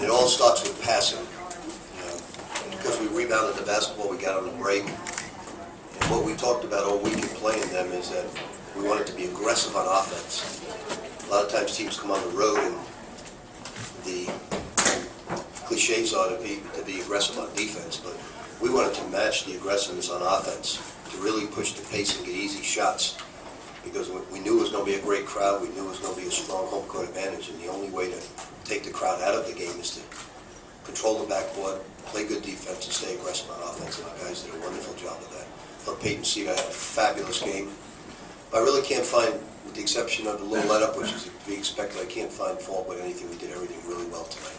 And it all starts with passing. Because we rebounded the basketball, we got on the break. And what we talked about all week in playing them is that we wanted to be aggressive on offense. A lot of times teams come on the road and the cliches are to be aggressive on defense, but we wanted to match the aggressiveness on offense, to really push the pace and get easy shots, because we knew it was going to be a great crowd, we knew it was going to be a strong home court advantage, and the only way to take the crowd out of the game is to control the backboard, play good defense, and stay aggressive on offense, and our guys did a wonderful job of that. I thought Peyton Siva had a fabulous game. I really can't find, with the exception of the little let-up, which is to be expected, I can't find fault with anything. We did everything really well tonight.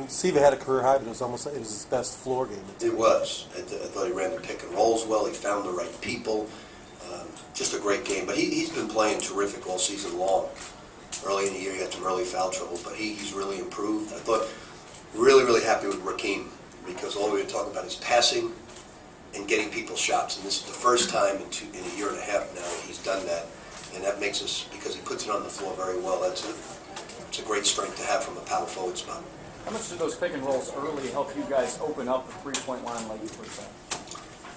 Siva had a career high, but it was his best floor game. It was. I thought he ran the pick and rolls well. He found the right people. Just a great game. But he's been playing terrific all season long. Early in the year, he had some early foul trouble, but he's really improved. I thought really happy with Rakeem, because all we were talking about is passing and getting people shots. And this is the first time in a year and a half now that he's done that. And that makes us, because he puts it on the floor very well, it's a great strength to have from a power forward spot. How much did those pick and rolls early help you guys open up the three-point line like you first said?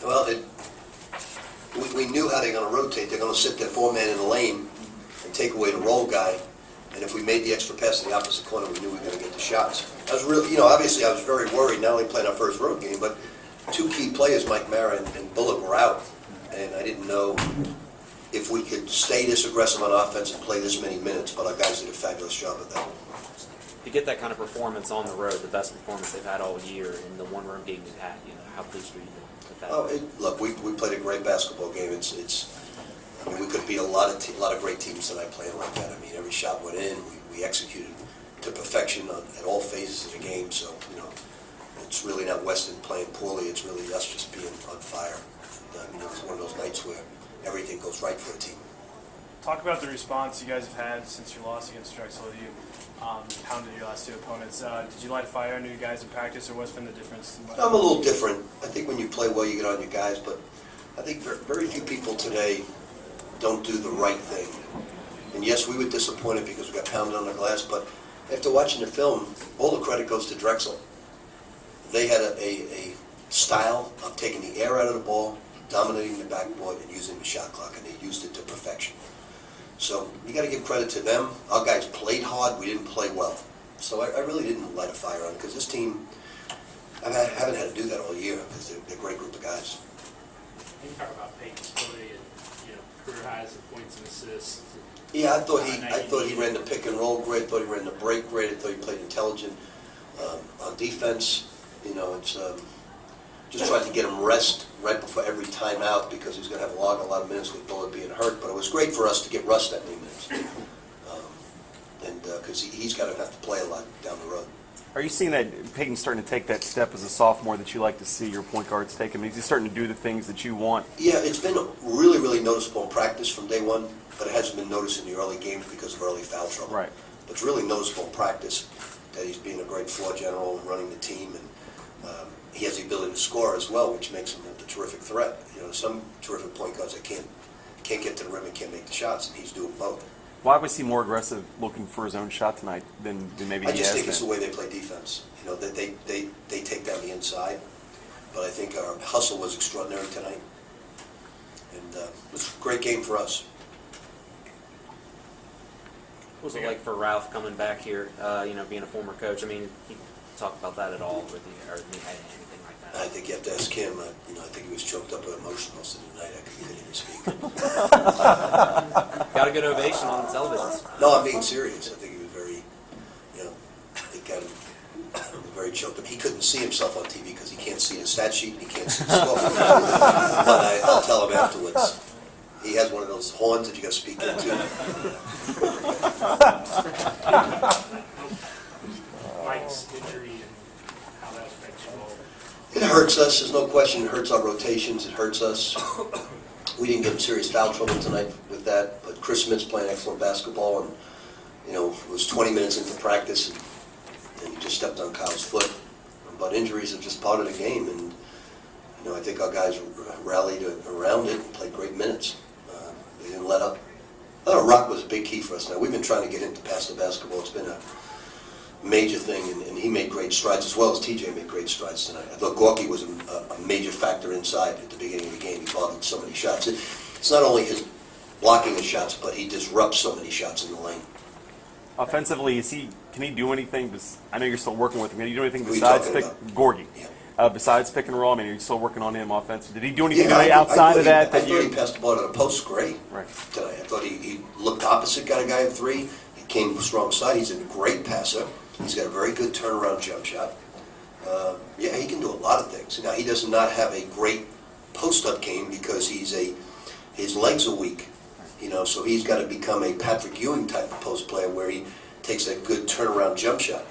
Well, we knew how they're going to rotate. They're going to sit their four-man in the lane and take away the roll guy. And if we made the extra pass to the opposite corner, we knew we were going to get the shots. I was really, obviously I was very worried, not only playing our first road game, but two key players, Mike Mara and Bullock, were out. And I didn't know if we could stay this aggressive on offense and play this many minutes, but our guys did a fabulous job of that. To get that kind of performance on the road, the best performance they've had all year in the one-road game you've had, how pleased were you with that? Oh, look, we played a great basketball game. I mean, we could beat a lot of great teams tonight playing like that. I mean, every shot went in. We executed to perfection at all phases of the game. So, it's really not Weston playing poorly. It's really us just being on fire. And, it's one of those nights where everything goes right for the team. Talk about the response you guys have had since your loss against Drexel. You pounded your last two opponents. Did you light a fire under you guys in practice, or what's been the difference? I'm a little different. I think when you play well, you get on your guys, but I think very few people today don't do the right thing. And yes, we were disappointed because we got pounded on the glass, but after watching the film, all the credit goes to Drexel. They had a style of taking the air out of the ball, dominating the backboard, and using the shot clock, and they used it to perfection. So you got to give credit to them. Our guys played hard. We didn't play well. So I really didn't light a fire on it, because this team, I haven't had to do that all year, because they're a great group of guys. You talk about Peyton's play and career highs and points and assists. Yeah, I thought he ran the pick and roll great. I thought he ran the break great. I thought he played intelligent on defense. It's just tried to get him rest right before every timeout, because he's going to have a lot of minutes with Bullock being hurt. But it was great for us to get Russ that many minutes, and because he's got to have to play a lot down the road. Are you seeing that Peyton's starting to take that step as a sophomore that you like to see your point guards take? I mean, is he starting to do the things that you want? Yeah, it's been really noticeable in practice from day one, but it hasn't been noticed in the early games because of early foul trouble. Right. But it's really noticeable in practice that he's being a great floor general and running the team, and he has the ability to score as well, which makes him a terrific threat. Some terrific point guards that can't get to the rim and can't make the shots, and he's doing both. Why was he more aggressive looking for his own shot tonight than maybe he has been? I just think it's the way they play defense. That they take down the inside, but I think our hustle was extraordinary tonight, and it was a great game for us. What was it like for Ralph coming back here, being a former coach? I mean, he talked about that at all with you, or he had anything like that? I think you have to ask him. I think he was choked up with emotion most of the night. He couldn't even speak. Got a good ovation on the television. No, I'm being serious. I think he was very, it got him very choked up. He couldn't see himself on TV because he can't see the stat sheet and he can't see the score. But I'll tell him afterwards. He has one of those horns that you got to speak into. Mike's injury and how that affects you all. It hurts us. There's no question. It hurts our rotations. It hurts us. We didn't get in serious foul trouble tonight with that, but Chris Smith's playing excellent basketball, and it was 20 minutes into practice, and he just stepped on Kyle's foot. But injuries are just part of the game, and I think our guys rallied around it and played great minutes. They didn't let up. I thought Rock was a big key for us. Now we've been trying to get him to pass the basketball. It's been major thing, and he made great strides, as well as TJ made great strides tonight. I thought Gorky was a major factor inside at the beginning of the game. He bothered so many shots. It's not only his blocking of shots, but he disrupts so many shots in the lane. Offensively, can he do anything? I know you're still working with him. Can he do anything Who are you besides talking Gorgie? Yeah. Besides pick and roll, I mean, are you still working on him offensively? Did he do anything Yeah, I outside thought of that? I thought he passed the ball to the post great Right. tonight. I thought he looked opposite, got a guy at 3. He came strong side. He's a great passer. He's got a very good turnaround jump shot. Yeah, he can do a lot of things. Now, he does not have a great post-up game because his legs are weak. So he's got to become a Patrick Ewing type of post player where he takes a good turnaround jump shot.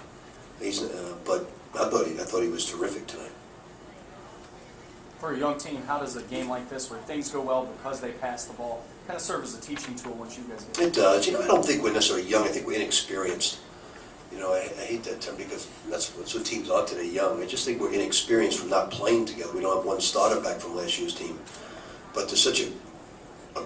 But I thought he was terrific tonight. For a young team, how does a game like this, where things go well because they pass the ball, kind of serve as a teaching tool once you guys get it? It does. I don't think we're necessarily young. I think we're inexperienced. I hate that term because that's what teams are today, young. I just think we're inexperienced from not playing together. We don't have one starter back from last year's team. But there's such a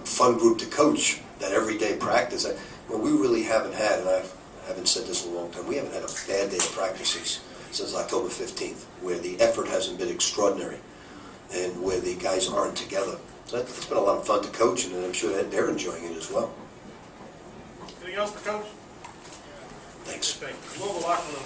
fun group to coach that everyday practice. We really haven't had, and I haven't said this in a long time, we haven't had a bad day of practices since October 15th, where the effort hasn't been extraordinary and where the guys aren't together. So it's been a lot of fun to coach, and I'm sure that they're enjoying it as well. Anything else for Coach? Thanks. Thank you. Louisville locker room.